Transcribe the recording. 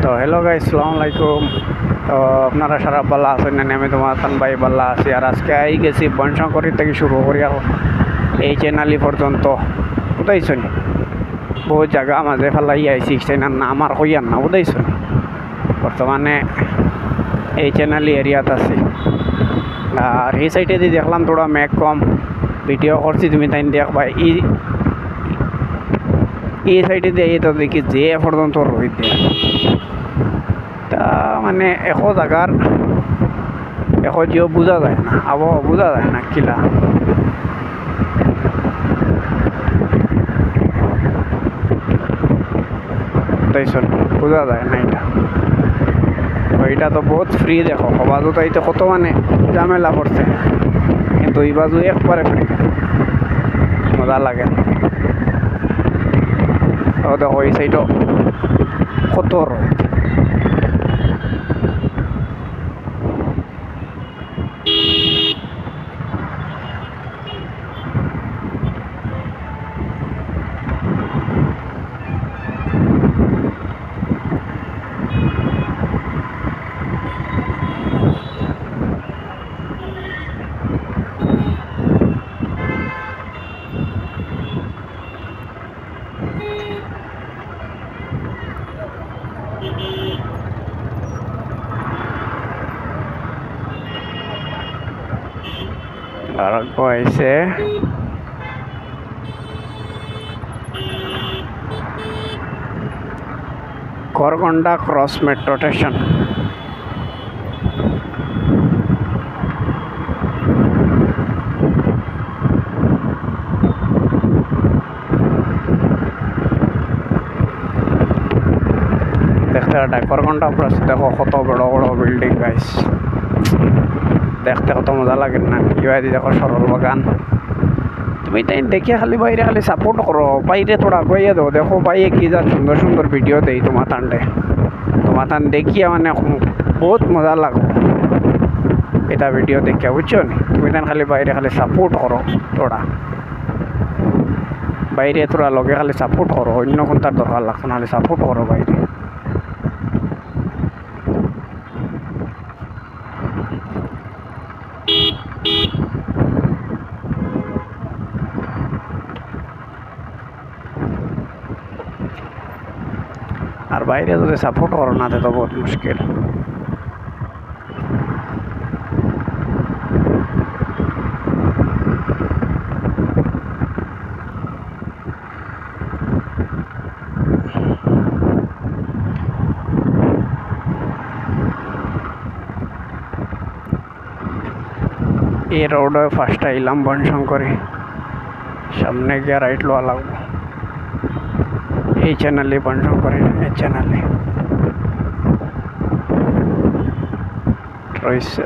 তো hello guys, আসসালামু আলাইকুম। তো আপনারা সারা বাল্লা আছেন না? আমি তোমার তান ভাই বাল্লা আছি। আর আজকে আই গেছি বনশঙ্করী থেকে শুরু করিয়া এই চেনালি পর্যন্ত বুঝাইছেন। বহু জায়গা মাঝে ফেলাই আইসি সেনার নাম আর হইয়ার না বুঝাইছেন। বর্তমানে এই চেনালি এরিয়াত আছি। আর এই সাইডে দিয়ে দেখলাম তোরা মেঘ কম, ভিডিও করছি তুমি তাই দেখবা। এই সাইডে দিয়ে তো দেখি যে পর্যন্ত রোহিত দেয় তা মানে এখন জায়গার এখন যেও বোঝা যায় না, আবহাওয়া বোঝা যায় না কিলা তাইছন বোঝা যায় না। এটা তো বহুত ফ্রি দেখো, বাজু তাইতে কত মানে ঝামেলা পড়ছে, কিন্তু এই বাজু একবারে ফ্রি, মজা লাগে। দেখো এই সাইডও কত রোদ। আর হয়েছে করগন্ডা ক্রস মেট্রো স্টেশন। দেখতে করগন্ডা ক্রস দেখো কত বড় বড় বিল্ডিং গাইস, দেখতে কত মজা লাগে না? ইবাদি দেখো সরল বাগান। তুমি তাই দেখে খালি বাইরে খালি সাপোর্ট করো, বাইরে তোরা গইয়ে দাও। দেখো বাইরে কি যা সুন্দর সুন্দর ভিডিও দেই তোমার তান দেখিয়া মানে বহুত মজা লাগো এটা ভিডিও দেখিয়া, বুঝছো নি? তুমি তান খালি বাইরে খালি সাপোর্ট করো, তোরা বাইরে তোরা লগে খালি সাপোর্ট করো, অন্য কোনটার দরকার লাগতো না, খালি সাপোর্ট করো বাইরে। আর বাইরে যদি সাপোর্ট করো না তো বহুত মুশকিল। এই রোডে ফার্স্ট আইলাম বনশঙ্করী, সামনে গিয়ে রাইট লওয়া লাগবো। এই চ্যানেলে বনশঙ্করী, এই চ্যানেলে রয়েছে